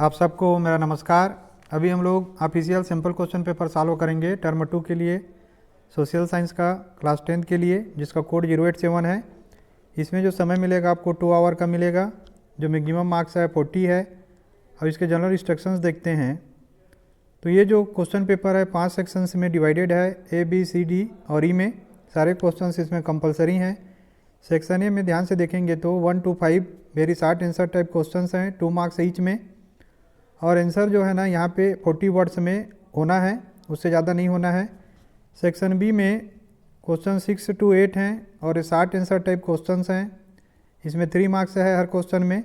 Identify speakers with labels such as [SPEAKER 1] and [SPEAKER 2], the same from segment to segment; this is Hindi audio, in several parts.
[SPEAKER 1] आप सबको मेरा नमस्कार। अभी हम लोग official simple question paper solve करेंगे टर्म 2 के लिए, सोशल साइंस का क्लास 10 के लिए, जिसका कोड 087 है। इसमें जो समय मिलेगा आपको 2 आवर का मिलेगा। जो मैक्सिमम मार्क्स है 40 है। और इसके जनरल इंस्ट्रक्शंस देखते हैं तो ये जो क्वेश्चन पेपर है 5 सेक्शंस में डिवाइडेड है, ए बी सी डी और ई में। सारे क्वेश्चंस इसमें कंपलसरी हैं। सेक्शन ए में ध्यान से देखेंगे तो 1 to 5 very short answer type questions हैं, 2 मार्क्स ईच में। और आंसर जो है ना यहाँ पे 40 वर्ड्स में होना है, उससे ज़्यादा नहीं होना है। सेक्शन बी में क्वेश्चन 6 to 8 हैं और ये शॉर्ट आंसर टाइप क्वेश्चंस हैं। इसमें 3 मार्क्स है हर क्वेश्चन में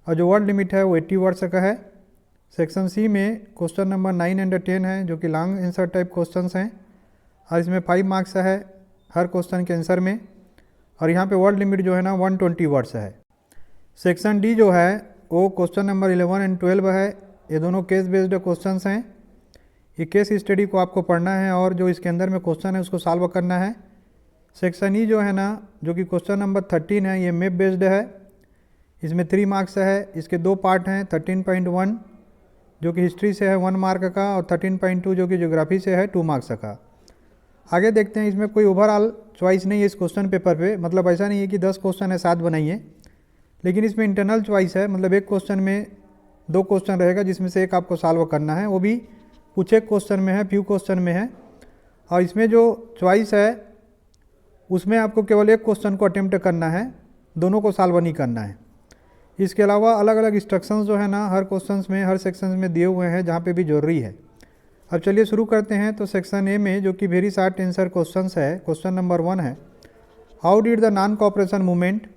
[SPEAKER 1] और जो वर्ड लिमिट है वो 80 वर्ड्स का है। सेक्शन सी में क्वेश्चन नंबर 9 and 10 है जो कि लॉन्ग आंसर टाइप क्वेश्चंस हैं और इसमें 5 मार्क्स है हर क्वेश्चन के आंसर में। और यहाँ पे वर्ड लिमिट जो है ना 120 वर्ड्स है। सेक्शन डी जो है वो क्वेश्चन नंबर 11 and 12 है। ये दोनों केस बेस्ड क्वेश्चंस हैं। ये केस स्टडी को आपको पढ़ना है और जो इसके अंदर में क्वेश्चन है उसको सॉल्व करना है। सेक्शन ई जो है ना, जो कि क्वेश्चन नंबर 13 है, ये मैप बेस्ड है। इसमें 3 मार्क्स है। इसके 2 पार्ट हैं, 13.1 जो कि हिस्ट्री से है 1 मार्क का और 13.2 जो कि ज्योग्राफी से है 2 मार्क्स का। आगे देखते हैं। इसमें कोई ओवरऑल चॉइस नहीं है इस क्वेश्चन पेपर पे, मतलब ऐसा नहीं है कि 10 क्वेश्चन है 7 बनाइए, लेकिन इसमें इंटरनल चॉइस है। मतलब एक क्वेश्चन में 2 क्वेश्चन रहेगा जिसमें से एक आपको सॉल्व करना है, वो भी कुछ एक क्वेश्चन में है, फ्यू क्वेश्चन में है। और इसमें जो चॉइस है उसमें आपको केवल एक क्वेश्चन को अटेम्प्ट करना है, दोनों को सॉल्व नहीं करना है। इसके अलावा अलग अलग इंस्ट्रक्शंस जो है ना हर क्वेश्चंस में, हर सेक्शंस में दिए हुए हैं जहाँ पे भी जरूरी है। अब चलिए शुरू करते हैं। तो सेक्शन ए में जो कि वेरी शॉर्ट आंसर क्वेश्चंस है, क्वेश्चन नंबर 1 है, how did the non cooperation movement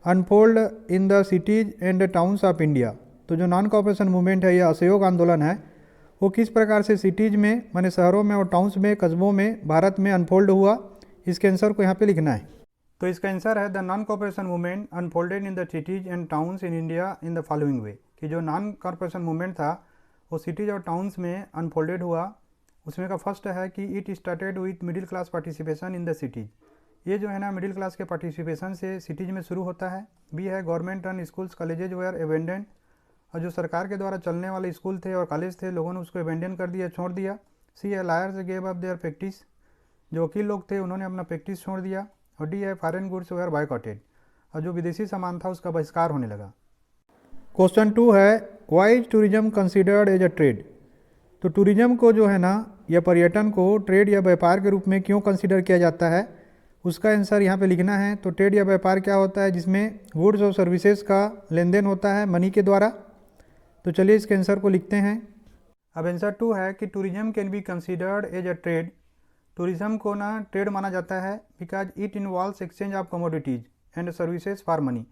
[SPEAKER 1] unfold in the cities and towns of India. तो जो नॉन कोऑपरेशन मूवमेंट है, यह असहयोग आंदोलन है, वो किस प्रकार से सिटीज़ में माने शहरों में और टाउन्स में, कस्बों में भारत में अनफोल्ड हुआ। इसके आंसर को यहाँ पे लिखना है। तो इसका आंसर है the non cooperation movement unfolded in the cities and towns in India in the following वे। कि जो नॉन कोऑपरेशन मूवमेंट था वो सिटीज़ और टाउन्स में अनफोल्डेड हुआ। उसमें का फर्स्ट है कि it started with middle class participation in the cities. ये जो है ना मिडिल क्लास के पार्टिसिपेशन से सिटीज़ में शुरू होता है। बी है government run schools colleges were abandoned. और जो सरकार के द्वारा चलने वाले स्कूल थे और कॉलेज थे, लोगों ने उसको एबेंडन कर दिया, छोड़ दिया। सी है lawyers gave up their practice. जो वकील लोग थे उन्होंने अपना प्रैक्टिस छोड़ दिया। और डी है फॉरेन गुड्स वेयर बायकॉटेड। और जो विदेशी सामान था उसका बहिष्कार होने लगा। क्वेश्चन 2 है why is tourism considered as a trade. तो टूरिज्म को जो है ना, या पर्यटन को ट्रेड या व्यापार के रूप में क्यों कंसिडर किया जाता है, उसका आंसर यहाँ पे लिखना है। तो ट्रेड या व्यापार क्या होता है, जिसमें गुड्स और सर्विसेज का लेन देन होता है मनी के द्वारा। तो चलिए इसके आंसर को लिखते हैं। अब आंसर 2 है कि tourism can be considered as a trade. Tourism को ना ट्रेड माना जाता है because it involves exchange of commodities and services for money.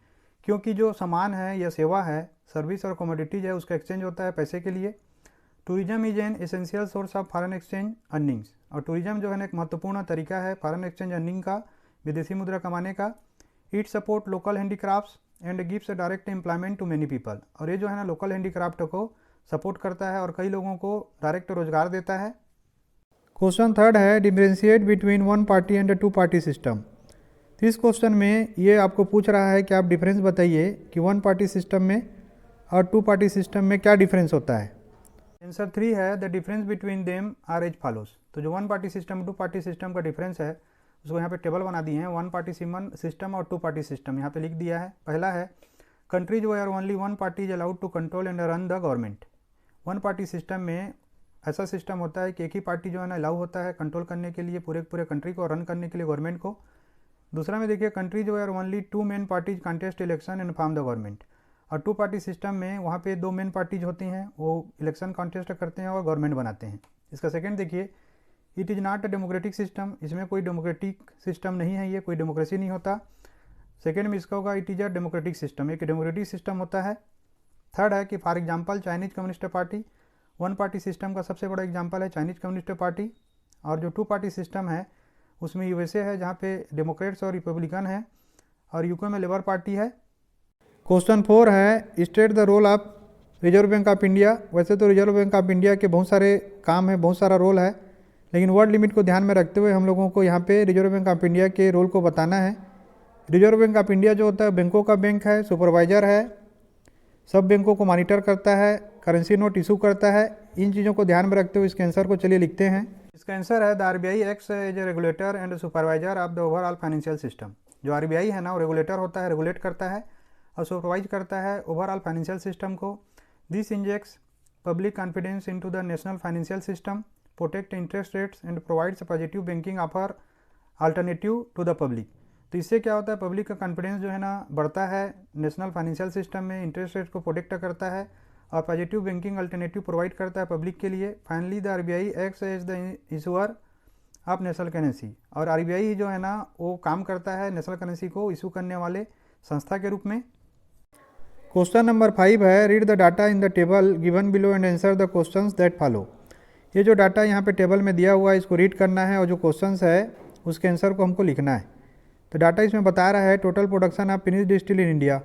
[SPEAKER 1] क्योंकि जो सामान है या सेवा है, सर्विस और कमोडिटीज़ है, उसका एक्सचेंज होता है पैसे के लिए। Tourism is an essential source of foreign exchange earnings. और टूरिज्म जो है ना एक महत्वपूर्ण तरीका है फॉरेन एक्सचेंज अर्निंग का, विदेशी मुद्रा कमाने का। It support local handicrafts and gives direct employment to many people. और ये जो है ना लोकल हैंडीक्राफ्ट को सपोर्ट करता है और कई लोगों को डायरेक्ट रोजगार देता है। क्वेश्चन 3 है differentiate between 1 party and 2 party system. तो इस क्वेश्चन में ये आपको पूछ रहा है कि आप डिफरेंस बताइए कि 1 पार्टी सिस्टम में और 2 पार्टी सिस्टम में क्या डिफरेंस होता है। आंसर 3 है the difference between them are as follows. तो जो 1 पार्टी सिस्टम 2 पार्टी सिस्टम का डिफरेंस है उसको यहाँ पे टेबल बना दिए हैं। 1 पार्टी सिस्टम और 2 पार्टी सिस्टम यहाँ पे लिख दिया है। पहला है countries where only 1 party is allowed to control and run the government. 1 party system में ऐसा सिस्टम होता है कि एक ही पार्टी जो है ना अलाउ होता है कंट्रोल करने के लिए पूरे कंट्री को, रन करने के लिए गवर्नमेंट को। दूसरा में देखिए countries where only 2 main parties contest election and form the government. और 2 पार्टी सिस्टम में वहाँ पे 2 मेन पार्टीज होती हैं, वो इलेक्शन कॉन्टेस्ट करते हैं और गवर्नमेंट बनाते हैं। इसका सेकंड देखिए it is not a democratic system. इसमें कोई डेमोक्रेटिक सिस्टम नहीं है, ये कोई डेमोक्रेसी नहीं होता। सेकेंड में इसका होगा it is a democratic system, एक डेमोक्रेटिक सिस्टम होता है। थर्ड है कि for example Chinese communist party. 1 party system का सबसे बड़ा एग्जाम्पल है चाइनीज कम्युनिस्ट पार्टी। और जो 2 पार्टी सिस्टम है उसमें यूएसए है जहाँ पे डेमोक्रेट्स और रिपब्लिकन है, और यूके में लेबर पार्टी है। क्वेश्चन 4 है state the role of Reserve Bank of India. वैसे तो रिजर्व बैंक ऑफ इंडिया के बहुत सारे काम है, बहुत सारा रोल है, लेकिन वर्ड लिमिट को ध्यान में रखते हुए हम लोगों को यहाँ पे रिजर्व बैंक ऑफ इंडिया के रोल को बताना है। रिजर्व बैंक ऑफ इंडिया जो होता है बैंकों का बैंक है, सुपरवाइजर है, सब बैंकों को मॉनिटर करता है, करेंसी नोट इशू करता है। इन चीज़ों को ध्यान में रखते हुए इसके आंसर को चलिए लिखते हैं। इसका आंसर है the RBI acts as a regulator and supervisor of the overall financial system. जो आरबीआई है ना, वो रेगुलेटर होता है, रेगुलेट करता है और सुपरवाइज करता है ओवरऑल फाइनेंशियल सिस्टम को। This injects public confidence into the national financial system, protect interest rates and provides positive banking offer alternative to the public. तो इससे क्या होता है, पब्लिक का कॉन्फिडेंस जो है ना बढ़ता है नेशनल फाइनेंशियल सिस्टम में, इंटरेस्ट रेट को प्रोटेक्ट करता है और पॉजिटिव बैंकिंग अल्टरनेटिव प्रोवाइड करता है पब्लिक के लिए। Finally the RBI acts as the issuer of national currency. और आरबीआई जो है ना वो काम करता है नेशनल करेंसी को इशू करने वाले संस्था के रूप में। क्वेश्चन नंबर 5 है, read the data in the table given below and answer the questions that follow. ये जो डाटा यहाँ पे टेबल में दिया हुआ है इसको रीड करना है और जो क्वेश्चंस है उसके आंसर को हमको लिखना है। तो डाटा इसमें बता रहा है total production of finished steel in India.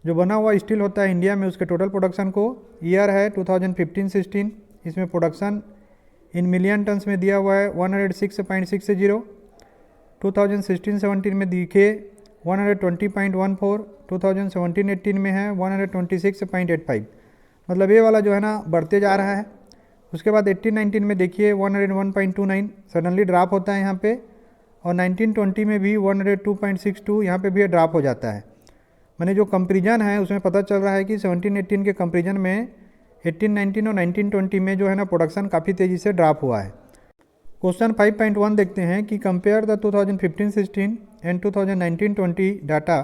[SPEAKER 1] जो बना हुआ स्टील होता है इंडिया में उसके टोटल प्रोडक्शन को, ईयर है 2015-16, इसमें प्रोडक्शन इन मिलियन टन्स में दिया हुआ है 106.60, 2016-17 में दिखे 120.14, 2017-18 में है 126.85। मतलब ये वाला जो है ना बढ़ते जा रहा है। उसके बाद 18-19 में देखिए 101.29 सडनली ड्रॉप होता है यहाँ पे, और 19-20 में भी 102.62 यहाँ पे भी ड्रॉप हो जाता है। मैंने जो कंपेरिजन है उसमें पता चल रहा है कि 17-18 के कंपेरिजन में 18-19 और 19-20 में जो है ना प्रोडक्शन काफ़ी तेज़ी से ड्रॉप हुआ है। क्वेश्चन 5.1 देखते हैं कि compare the 2015-16 and 2019-20 data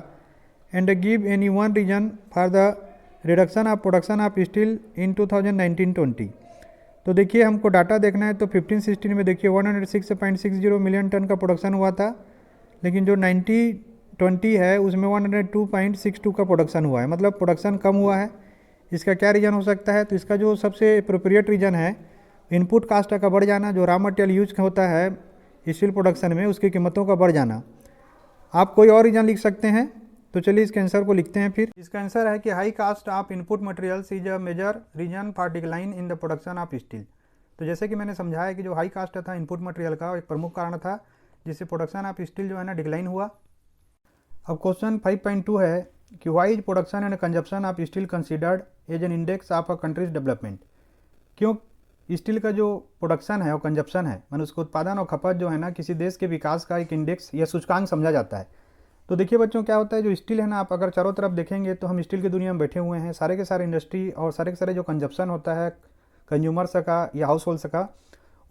[SPEAKER 1] and give any one reason for the reduction of production of steel in 2019-20। तो देखिए हमको डाटा देखना है। तो 15-16 में देखिए 106.60 मिलियन टन का प्रोडक्शन हुआ था, लेकिन जो 19-20 है उसमें 102.62 का प्रोडक्शन हुआ है, मतलब प्रोडक्शन कम हुआ है। इसका क्या रीज़न हो सकता है? तो इसका जो सबसे अप्रोप्रिएट रीज़न है इनपुट कास्ट का बढ़ जाना। जो रॉ मटेरियल यूज होता है स्टील प्रोडक्शन में उसकी कीमतों का बढ़ जाना। आप कोई और रीज़न लिख सकते हैं। तो चलिए इसके आंसर को लिखते हैं फिर। इसका आंसर है कि high cost of input materials is a major reason for decline in the production of steel. तो जैसे कि मैंने समझाया कि जो हाई कास्ट था इनपुट मटेरियल का एक प्रमुख कारण था जिससे प्रोडक्शन ऑफ स्टील जो है ना डिक्लाइन हुआ। अब क्वेश्चन 5.2 है कि why is production and consumption of steel considered as an index of a country's development. क्यों स्टील का जो प्रोडक्शन है और कंजप्शन है, मैंने उसको उत्पादन और खपत जो है ना किसी देश के विकास का एक इंडेक्स या सूचकांक समझा जाता है। तो देखिए बच्चों क्या होता है, जो स्टील है ना, आप अगर चारों तरफ देखेंगे तो हम स्टील की दुनिया में बैठे हुए हैं। सारे के सारे इंडस्ट्री और सारे के सारे जो कंजप्शन होता है कंज्यूमर्स का या हाउस होल्ड्स का,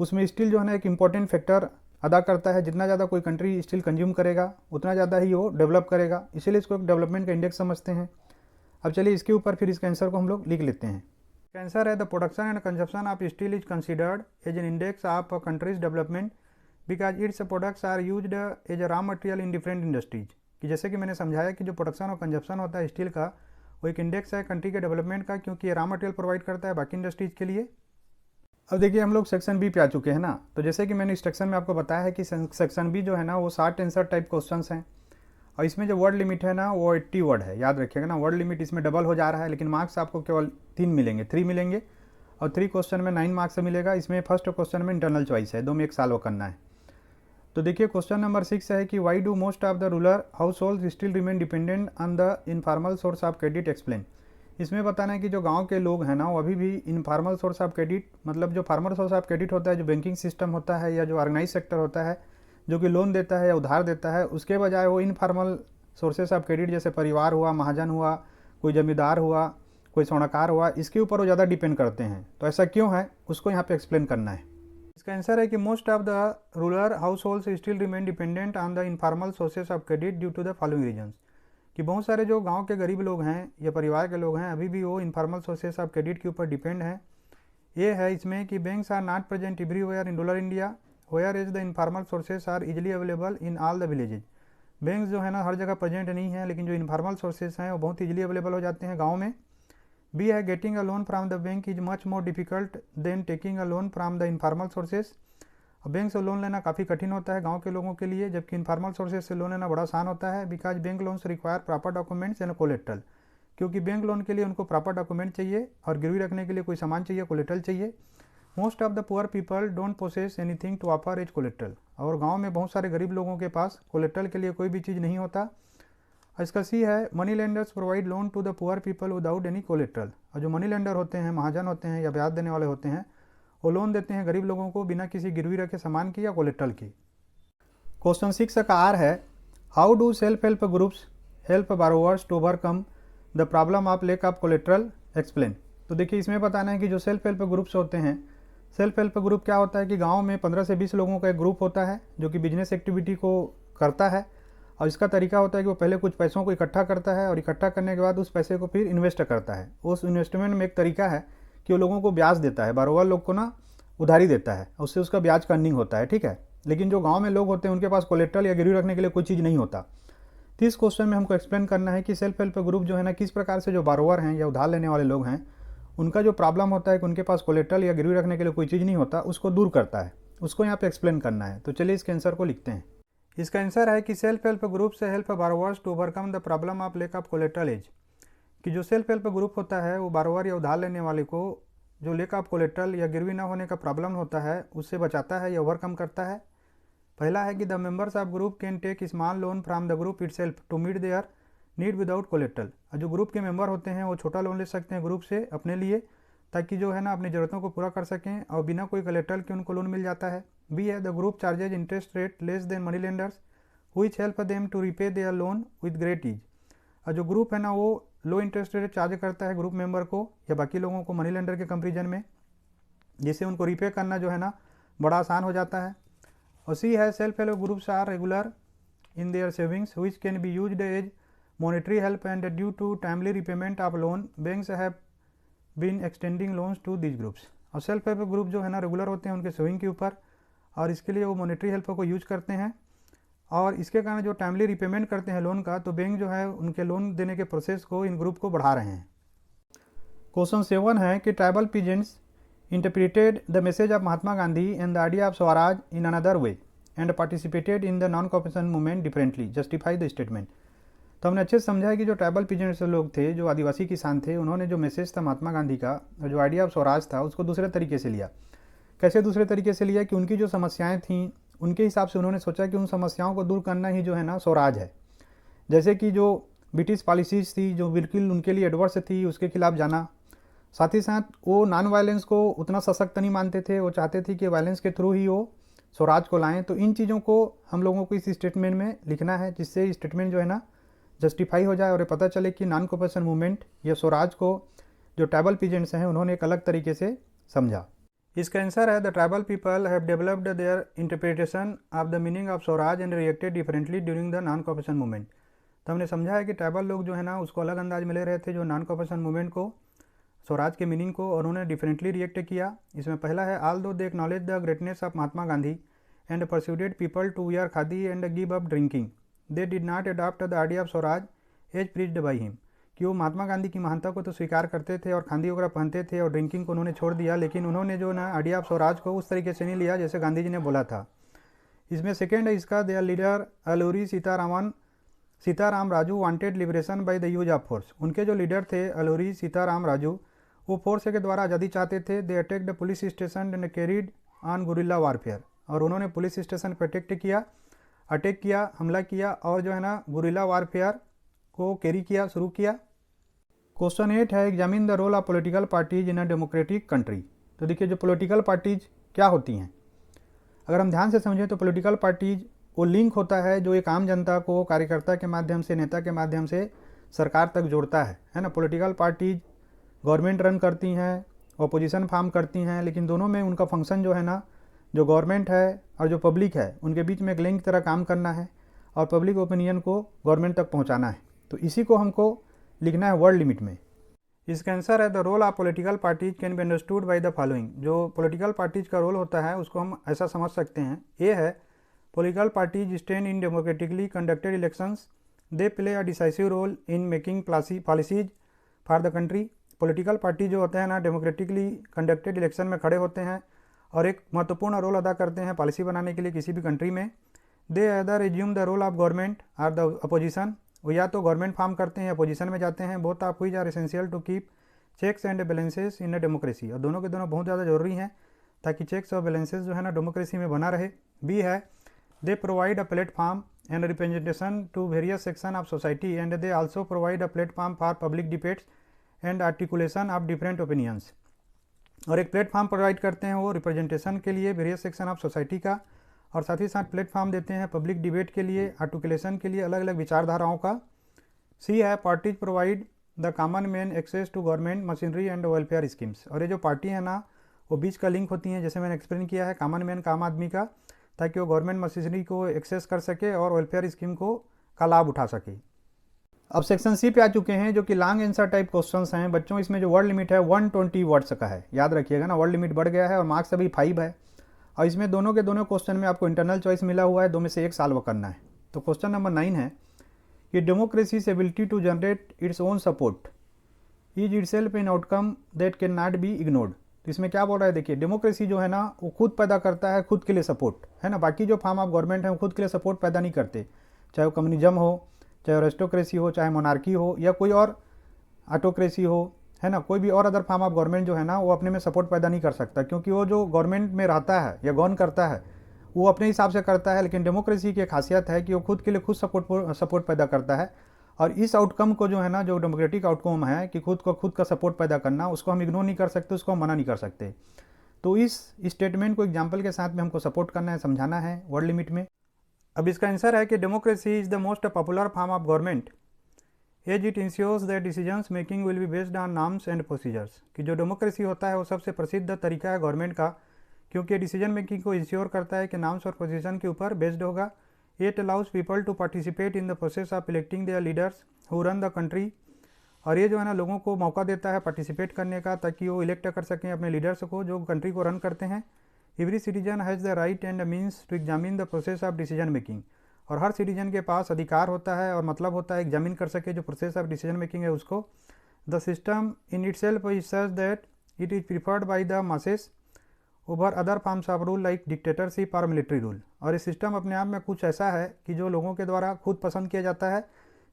[SPEAKER 1] उसमें स्टील जो है ना एक इम्पॉर्टेंट फैक्टर अदा करता है। जितना ज़्यादा कोई कंट्री स्टील कंज्यूम करेगा उतना ज़्यादा ही वो डेवलप करेगा, इसीलिए इसको एक डेवलपमेंट का इंडेक्स समझते हैं। अब चलिए इसके ऊपर फिर इसके आंसर को हम लोग लिख लेते हैं। आंसर है the production and consumption of steel is considered as an index of country's development because its products are used as a raw material in different industries. कि जैसे कि मैंने समझाया कि जो प्रोडक्शन और कंजप्शन होता है स्टील का वो एक इंडेक्स है कंट्री के डेवलपमेंट का, क्योंकि ये रॉ मटेरियल प्रोवाइड करता है बाकी इंडस्ट्रीज के लिए। अब देखिए हम लोग सेक्शन बी पे आ चुके हैं ना। तो जैसे कि मैंने इंस्ट्रक्शन में आपको बताया है कि सेक्शन बी जो है ना वो 60 आंसर टाइप क्वेश्चन हैं, और इसमें जो वर्ड लिमिट है ना वो 80 वर्ड है। याद रखिएगा ना, वर्ड लिमिट इसमें डबल हो जा रहा है, लेकिन मार्क्स आपको केवल 3 मिलेंगे और 3 क्वेश्चन में 9 मार्क्स मिलेगा। इसमें फर्स्ट क्वेश्चन में इंटरनल चॉइस है, 2 में 1 सॉल्व करना है। तो देखिए क्वेश्चन नंबर 6 है कि why do most of the rural house hold still remain dependent on the informal source of credit explain. इसमें बताना है कि जो गांव के लोग हैं ना वो अभी भी इनफॉर्मल सोर्स ऑफ क्रेडिट, मतलब जो फार्मल सोर्स ऑफ क्रेडिट होता है, जो बैंकिंग सिस्टम होता है या जो ऑर्गेनाइज सेक्टर होता है जो कि लोन देता है या उधार देता है, उसके बजाय वो इनफॉर्मल सोर्सेस ऑफ क्रेडिट जैसे परिवार हुआ, महाजन हुआ, कोई जमींदार हुआ, कोई स्वर्णकार हुआ, इसके ऊपर वो ज़्यादा डिपेंड करते हैं। तो ऐसा क्यों है उसको यहाँ पे एक्सप्लेन करना है। इसका आंसर है कि most of the rural households still remain dependent on the informal sources of credit due to the following reasons. कि बहुत सारे जो गांव के गरीब लोग हैं या परिवार के लोग हैं अभी भी वो इनफॉर्मल सोर्सेस ऑफ क्रेडिट के ऊपर डिपेंड हैं। ये है इसमें कि banks are not present everywhere in rural India where is the informal sources are easily available in all the villages. Banks जो है ना हर जगह प्रेजेंट नहीं है, लेकिन जो इनफॉर्मल सोर्सेस हैं वो बहुत इजीली अवेलेबल हो जाते हैं गाँव में। बी है getting a loan from the bank is much more difficult than taking a loan from the informal sources. Bank से लोन लेना काफ़ी कठिन होता है गांव के लोगों के लिए, जबकि इनफॉर्मल सोर्सेज से लोन लेना बड़ा आसान होता है। Because bank loans require proper documents and collateral. क्योंकि बैंक लोन के लिए उनको प्रॉपर डॉक्यूमेंट चाहिए और गिरवी रखने के लिए कोई सामान चाहिए, कोलेट्रल चाहिए। Most of the poor people don't possess anything to offer as collateral. और गाँव में बहुत सारे गरीब लोगों के पास कोलेट्रल के लिए कोई भी चीज़ नहीं होता। और इसका सी है money lenders provide loan to the poor people without any collateral. और जो मनी लेंडर होते हैं, महाजन होते हैं या ब्याज देने वाले होते हैं, वो लोन देते हैं गरीब लोगों को बिना किसी गिरवी रखे सामान की या कोलेट्रल की। क्वेश्चन 6 का आर है how do self help groups help borrowers to overcome the problem of lack of collateral, explain. तो देखिए इसमें बताना है कि जो सेल्फ हेल्प ग्रुप्स होते हैं, सेल्फ हेल्प ग्रुप क्या होता है कि गांव में 15 से 20 लोगों का एक ग्रुप होता है जो कि बिजनेस एक्टिविटी को करता है। और इसका तरीका होता है कि वो पहले कुछ पैसों को इकट्ठा करता है और इकट्ठा करने के बाद उस पैसे को फिर इन्वेस्ट करता है। उस इन्वेस्टमेंट में एक तरीका है कि वो लोगों को ब्याज देता है, बारोवर लोग को ना उधारी देता है, उससे उसका ब्याज का अर्निंग होता है, ठीक है। लेकिन जो गाँव में लोग होते हैं उनके पास कोलेट्रल या गिरवी रखने के लिए कोई चीज़ नहीं होता। तो इस क्वेश्चन में हमको एक्सप्लेन करना है कि सेल्फ हेल्प ग्रुप जो है ना किस प्रकार से जो बारोवर हैं या उधार लेने वाले लोग हैं उनका जो प्रॉब्लम होता है कि उनके पास कोलेट्रल या गिरवी रखने के लिए कोई चीज़ नहीं होता, उसको दूर करता है। उसको यहाँ पे एक्सप्लेन करना है। तो चलिए इसके आंसर को लिखते हैं। इसका आंसर है कि सेल्फ हेल्प ग्रुप से help borrowers to overcome the problem of lack of collateral as. कि जो सेल्फ हेल्प ग्रुप होता है वो बारोवर या उधार लेने वाले को जो लैक ऑफ कोलेट्रल या गिरवी ना होने का प्रॉब्लम होता है उससे बचाता है या ओवरकम करता है। पहला है कि the members of group can take small loan from the group itself to meet their need without collateral. जो ग्रुप के मेंबर होते हैं वो छोटा लोन ले सकते हैं ग्रुप से अपने लिए, ताकि जो है ना अपनी ज़रूरतों को पूरा कर सकें और बिना कोई कोलेट्रल के उनको लोन मिल जाता है। बी है the group charges interest rate less than money lenders which help them to repay their loan with great ease. और जो ग्रुप है ना वो लो इंटरेस्ट रेट चार्ज करता है ग्रुप मेंबर को या बाकी लोगों को मनी लेंडर के कंपेरिजन में, जिससे उनको रिपे करना जो है ना बड़ा आसान हो जाता है। और सी है self help groups are regular in their savings which can be used as monetary help and due to timely repayment of loan banks have been extending loans to this groups. और सेल्फ हेल्प ग्रुप जो है ना रेगुलर होते हैं उनके सेविंग के ऊपर, और इसके लिए वो मॉनेटरी हेल्प को यूज करते हैं और इसके कारण जो टाइमली रिपेमेंट करते हैं लोन का, तो बैंक जो है उनके लोन देने के प्रोसेस को इन ग्रुप को बढ़ा रहे हैं। क्वेश्चन 7 है कि tribal peasants interpreted the message of Mahatma Gandhi and the idea of Swaraj in another way and participated in the non cooperation movement differently, justify the statement. तो हमने अच्छे से समझा है कि जो ट्राइबल पीजेंट्स लोग थे, जो आदिवासी किसान थे, उन्होंने जो मैसेज था महात्मा गांधी का और जो आइडिया ऑफ स्वराज था उसको दूसरे तरीके से लिया। कैसे दूसरे तरीके से लिया कि उनकी जो समस्याएं थीं उनके हिसाब से उन्होंने सोचा कि उन समस्याओं को दूर करना ही जो है ना स्वराज है। जैसे कि जो ब्रिटिश पॉलिसीज थी जो बिल्कुल उनके लिए एडवर्स थी उसके खिलाफ जाना, साथ ही साथ वो नॉन वायलेंस को उतना सशक्त नहीं मानते थे, वो चाहते थे कि वायलेंस के थ्रू ही वो स्वराज को लाएं। तो इन चीज़ों को हम लोगों को इस स्टेटमेंट में लिखना है जिससे स्टेटमेंट जो है ना जस्टिफाई हो जाए और ये पता चले कि नॉन कॉपरेशन मूवमेंट या स्वराज को जो ट्राइबल पीजेंट्स हैं उन्होंने एक अलग तरीके से समझा। इसका आंसर है the tribal people have developed there interpretation of the meaning of Swaraj and reacted differently during the non cooperation movement. तो हमने समझा है कि ट्राइबल लोग जो है ना उसको अलग अंदाज में ले रहे थे जो नॉन कॉपरेशन मूवमेंट को, स्वराज के मीनिंग को, और उन्होंने डिफरेंटली रिएक्ट किया। इसमें पहला है all though they acknowledge the greatness of Mahatma Gandhi and persuaded people to wear khadi and give up drinking, they did not adopt the idea of swaraj as preached by him. कि वो महात्मा गांधी की महानता को तो स्वीकार करते थे और खादी वगैरह पहनते थे और ड्रिंकिंग को उन्होंने छोड़ दिया, लेकिन उन्होंने जो ना आइडिया ऑफ स्वराज को उस तरीके से नहीं लिया जैसे गांधी जी ने बोला था। इसमें सेकेंड है इसका there leader Alluri Sitaram Raju wanted liberation by the use of force. उनके जो लीडर थे अलूरी सीताराम राजू वो फोर्स के द्वारा आज़ादी चाहते थे। They attacked police station and carried on guerrilla warfare. और उन्होंने पुलिस स्टेशन पर अटैक किया, हमला किया और जो है ना गुरिल्ला वारफेयर को कैरी किया, शुरू किया। क्वेश्चन 8 है examine the role of political parties in a democratic country. तो देखिए जो पॉलिटिकल पार्टीज क्या होती हैं, अगर हम ध्यान से समझें तो पॉलिटिकल पार्टीज वो लिंक होता है जो एक आम जनता को कार्यकर्ता के माध्यम से, नेता के माध्यम से सरकार तक जोड़ता है ना। पॉलिटिकल पार्टीज गवर्नमेंट रन करती हैं, अपोजिशन फॉर्म करती हैं, लेकिन दोनों में उनका फंक्शन जो है ना, जो गवर्नमेंट है और जो पब्लिक है उनके बीच में एक लिंक की तरह काम करना है और पब्लिक ओपिनियन को गवर्नमेंट तक पहुंचाना है। तो इसी को हमको लिखना है वर्ड लिमिट में। इसका आंसर है the role of political parties can be understood by the following. जो पॉलिटिकल पार्टीज का रोल होता है उसको हम ऐसा समझ सकते हैं। ये है political parties stand in democratically conducted elections, they play a decisive role in making policies for the country. Political party जो होते हैं ना डेमोक्रेटिकली कंडक्टेड इलेक्शन में खड़े होते हैं और एक महत्वपूर्ण रोल अदा करते हैं पॉलिसी बनाने के लिए किसी भी कंट्री में। They either assume the role of government or the opposition. वो या तो गवर्नमेंट फॉर्म करते हैं, अपोजिशन में जाते हैं। Both of which are essential to keep checks and balances in a democracy. और दोनों के दोनों बहुत ज़्यादा जरूरी हैं ताकि चेक्स और बैलेंसेस जो है ना डेमोक्रेसी में बना रहे। बी है they provide a platform and representation to various sections of society, and they also provide a platform for public debates and articulation of different opinions. और एक प्लेटफॉर्म प्रोवाइड करते हैं वो रिप्रेजेंटेशन के लिए वेरियस सेक्शन ऑफ सोसाइटी का, और साथ ही साथ प्लेटफॉर्म देते हैं पब्लिक डिबेट के लिए, आर्टिकुलेशन के लिए अलग अलग विचारधाराओं का। सी है parties provide the common man access to government machinery and welfare schemes. और ये जो पार्टी है ना वो बीच का लिंक होती हैं, जैसे मैंने एक्सप्लेन किया है, कॉमन मैन का आम आदमी का, ताकि वो गवर्नमेंट मशीनरी को एक्सेस कर सके और वेलफेयर स्कीम का लाभ उठा सके। अब सेक्शन सी पे आ चुके हैं जो कि लॉन्ग आंसर टाइप क्वेश्चंस हैं बच्चों। इसमें जो वर्ड लिमिट है 120 वर्ड्स का है, याद रखिएगा ना, वर्ड लिमिट बढ़ गया है और मार्क्स अभी 5 है। और इसमें दोनों के दोनों क्वेश्चन में आपको इंटरनल चॉइस मिला हुआ है, 2 में से 1 सॉल्व करना है। तो क्वेश्चन नंबर 9 है कि democracy's ability to generate its own support is itself an outcome that can not be ignored. तो इसमें क्या बोल रहा है, देखिए डेमोक्रेसी जो है ना वो खुद पैदा करता है खुद के लिए सपोर्ट, है ना। बाकी जो फॉर्म ऑफ गवर्नमेंट है वो खुद के लिए सपोर्ट पैदा नहीं करते, चाहे वो कम्युनिज्म हो, चाहे एरिस्टोक्रेसी हो, चाहे मोनार्की हो, या कोई और ऑटोक्रेसी हो, है ना। कोई भी और अदर फॉर्म ऑफ गवर्नमेंट जो है ना वो अपने में सपोर्ट पैदा नहीं कर सकता, क्योंकि वो जो गवर्नमेंट में रहता है या गवर्न करता है वो अपने हिसाब से करता है। लेकिन डेमोक्रेसी की खासियत है कि वो खुद के लिए खुद सपोर्ट पैदा करता है। और इस आउटकम को जो है ना, जो डेमोक्रेटिक आउटकम है कि खुद का सपोर्ट पैदा करना, उसको हम इग्नोर नहीं कर सकते, उसको हम मना नहीं कर सकते। तो इस स्टेटमेंट को एग्जाम्पल के साथ में हमको सपोर्ट करना है, समझाना है वर्ड लिमिट में। अब इसका आंसर है कि democracy is the most popular form of government as it ensures that decisions making will be based on norms and procedures. कि जो डेमोक्रेसी होता है वो सबसे प्रसिद्ध तरीका है गवर्नमेंट का, क्योंकि डिसीजन मेकिंग को इंश्योर करता है कि नॉर्म्स और प्रोसीजन के ऊपर बेस्ड होगा। It allows people to participate in the process of electing their leaders who run the country. और ये जो है ना लोगों को मौका देता है पार्टिसिपेट करने का, ताकि वो इलेक्ट कर सकें अपने लीडर्स को जो कंट्री को रन करते हैं। Every citizen has the right and the means to examine the process of decision making. और हर सिटीजन के पास अधिकार होता है और मतलब होता है एग्जामिन कर सके जो प्रोसेस ऑफ डिसीजन मेकिंग है उसको। The system in itself is such that it is preferred by the masses over other forms of rule like dictatorship और मिलिट्री रूल। और ये सिस्टम अपने आप में कुछ ऐसा है कि जो लोगों के द्वारा खुद पसंद किया जाता है,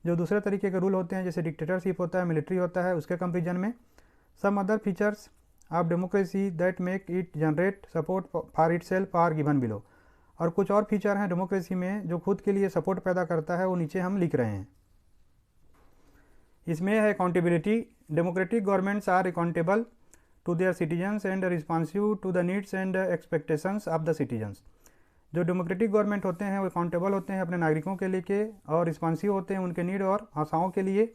[SPEAKER 1] जो दूसरे तरीके के रूल होते हैं जैसे डिक्टेटरशिप होता है, मिलिट्री होता है, उसके कंपेरिजन में। Some other features of democracy that make it generate support for itself are given below. और कुछ और फीचर हैं डेमोक्रेसी में जो खुद के लिए सपोर्ट पैदा करता है, वो नीचे हम लिख रहे हैं। इसमें है accountability. Democratic governments are accountable to their citizens and responsive to the needs and expectations of the citizens. जो डेमोक्रेटिक गवर्नमेंट होते हैं वो अकाउंटेबल होते हैं अपने नागरिकों के लिए और रिस्पॉन्सिव होते हैं उनके नीड और आशाओं के लिए।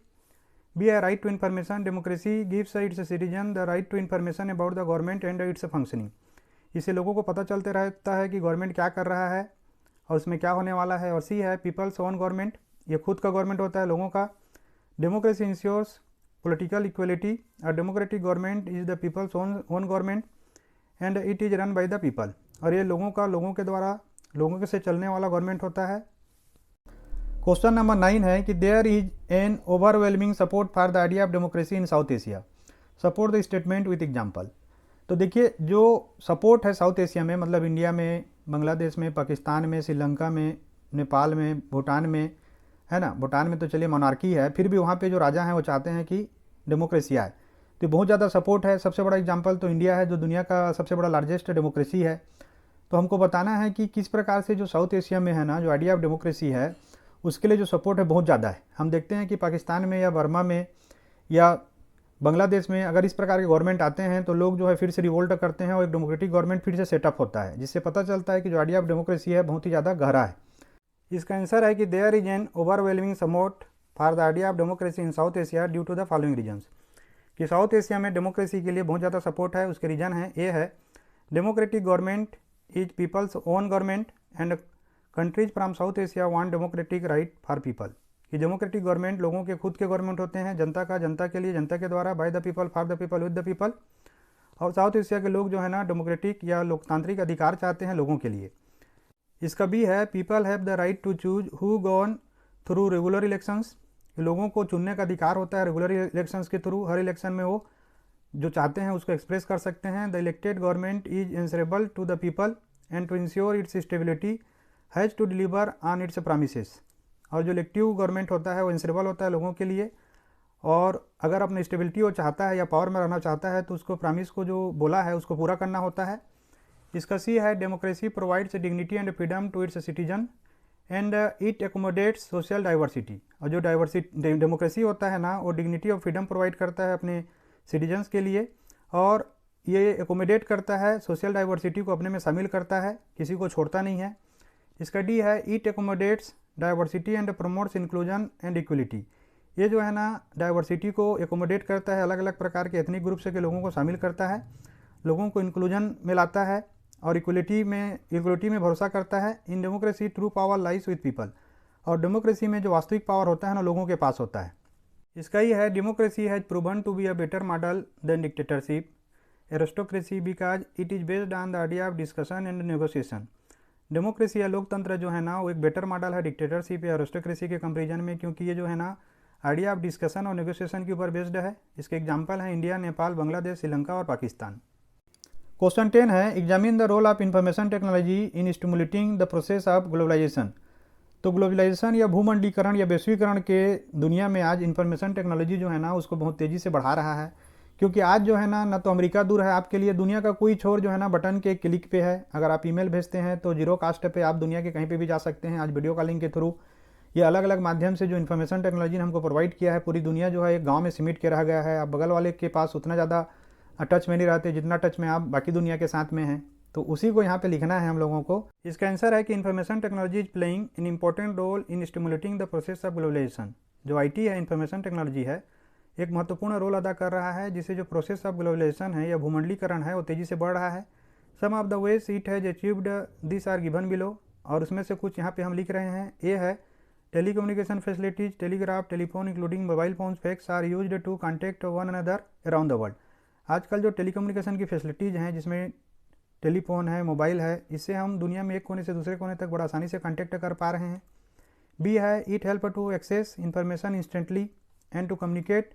[SPEAKER 1] बी है right to information. Democracy gives its citizen the right to information about the government and its functioning. इससे लोगों को पता चलते रहता है कि गवर्नमेंट क्या कर रहा है और उसमें क्या होने वाला है। और सी है पीपल्स ओन गवर्नमेंट। ये खुद का गवर्नमेंट होता है लोगों का। Democracy ensures political equality. और democratic government is the people's own government and it is run by the people. और ये लोगों के द्वारा लोगों से चलने वाला गवर्नमेंट होता है। क्वेश्चन नंबर 9 है कि there is an overwhelming support for the idea of democracy in South Asia. Support the statement with example. तो देखिए जो सपोर्ट है साउथ एशिया में, मतलब इंडिया में, बांग्लादेश में, पाकिस्तान में, श्रीलंका में, नेपाल में, भूटान में, है ना। भूटान में तो चलिए मोनार्की है, फिर भी वहाँ पे जो राजा हैं वो चाहते हैं कि डेमोक्रेसी आए, तो बहुत ज़्यादा सपोर्ट है। सबसे बड़ा एग्जाम्पल तो इंडिया है जो दुनिया का सबसे बड़ा लार्जेस्ट डेमोक्रेसी है। तो हमको बताना है कि किस प्रकार से जो साउथ एशिया में है ना जो आइडिया ऑफ डेमोक्रेसी है उसके लिए जो सपोर्ट है बहुत ज़्यादा है। हम देखते हैं कि पाकिस्तान में या बर्मा में या बांग्लादेश में अगर इस प्रकार के गवर्नमेंट आते हैं तो लोग जो है फिर से रिवोल्ट करते हैं और एक डेमोक्रेटिक गवर्नमेंट फिर से सेटअप होता है, जिससे पता चलता है कि जो आइडिया ऑफ डेमोक्रेसी है बहुत ही ज़्यादा गहरा है। इसका आंसर है कि there is an overwhelming support for the idea of democracy in South Asia due to the following reasons. कि साउथ एशिया में डेमोक्रेसी के लिए बहुत ज़्यादा सपोर्ट है। उसके रीजन है, ए है democratic government is people's own government and countries from South Asia want democratic right for people. कि डेमोक्रेटिक गवर्नमेंट लोगों के खुद के गवर्नमेंट होते हैं, जनता का, जनता के लिए, जनता के द्वारा, bye the people, for the people, with the people. और साउथ एशिया के लोग जो है ना डेमोक्रेटिक या लोकतांत्रिक अधिकार चाहते हैं लोगों के लिए। इसका भी है people have the right to choose who govern through regular elections. लोगों को चुनने का अधिकार होता है रेगुलर इलेक्शंस के थ्रू। हर इलेक्शन में वो जो चाहते हैं उसको एक्सप्रेस कर सकते हैं। The elected government is answerable to the people and to ensure its stability has to deliver on its promises. और जो इलेक्टिव गवर्नमेंट होता है वो एंसरेबल होता है लोगों के लिए, और अगर अपनी स्टेबिलिटी वो चाहता है या पावर में रहना चाहता है तो उसको प्रामिस को जो बोला है उसको पूरा करना होता है। इसका सी है democracy provides dignity and freedom to its citizen and it accommodates social diversity. और जो डाइवर्सिटी डेमोक्रेसी होता है ना, वो डिग्निटी ऑफ फ्रीडम प्रोवाइड करता है अपने सिटीजन्स के लिए, और ये एकोमोडेट करता है सोशल डाइवर्सिटी को, अपने में शामिल करता है, किसी को छोड़ता नहीं है। इसका डी है it accommodates diversity and promotes inclusion and equality. ये जो है ना डाइवर्सिटी को एकोमोडेट करता है, अलग अलग प्रकार के एथनिक ग्रुप से के लोगों को शामिल करता है, लोगों को इंक्लूजन में लाता है और इक्वलिटी में भरोसा करता है। In democracy true power lies with people. और डेमोक्रेसी में जो वास्तविक पावर होता है ना, लोगों के पास होता है। इसका ही है democracy has proven to be a better model than dictatorship aristocracy because it is based on the idea of discussion and negotiation. Democracy या लोकतंत्र जो है ना, वो एक बेटर मॉडल है डिक्टेटरशिप या एरिस्टोक्रेसी के कंपेरिजन में, क्योंकि ये जो है ना आइडिया ऑफ डिस्कशन और नेगोशिएशन के ऊपर बेस्ड है। इसके एग्जाम्पल हैं इंडिया, नेपाल, बांग्लादेश, श्रीलंका और पाकिस्तान। क्वेश्चन 10 है examine the role of information technology in stimulating the process of globalisation. तो ग्लोबलाइजेशन या भूमंडलीकरण या वैश्वीकरण के दुनिया में आज इंफॉर्मेशन टेक्नोलॉजी जो है ना, उसको बहुत तेज़ी से बढ़ा रहा है। क्योंकि आज जो है ना तो अमेरिका दूर है आपके लिए, दुनिया का कोई छोर जो है ना बटन के क्लिक पे है। अगर आप ईमेल भेजते हैं तो जीरो कास्ट पे आप दुनिया के कहीं पे भी जा सकते हैं। आज वीडियो कॉलिंग के थ्रू ये अलग अलग माध्यम से जो इन्फॉर्मेशन टेक्नोलॉजी ने हमको प्रोवाइड किया है, पूरी दुनिया जो है एक गाँव में सिमट के रह गया है। आप बगल वाले के पास उतना ज़्यादा टच में नहीं रहते जितना टच में आप बाकी दुनिया के साथ में हैं। तो उसी को यहाँ पे लिखना है हम लोगों को। इसका आंसर है कि information technology is playing an important role in stimulating the process of globalisation. जो आईटी है, इंफॉर्मेशन टेक्नोलॉजी है, एक महत्वपूर्ण रोल अदा कर रहा है, जिससे जो प्रोसेस ऑफ ग्लोबलाइजेशन है या भूमंडलीकरण है वो तेज़ी से बढ़ रहा है। Some of the ways it has achieved this are given below. और उसमें से कुछ यहाँ पे हम लिख रहे हैं। ए है telecommunication facilities, telegraph, telephone including mobile phone, fax are used to contact one another around the world. आजकल जो टेलीकम्युनिकेशन की फैसिलिटीज़ हैं, जिसमें टेलीफोन है, मोबाइल है, इससे हम दुनिया में एक कोने से दूसरे कोने तक बड़ा आसानी से कांटेक्ट कर पा रहे हैं। बी है it help to access information instantly and to communicate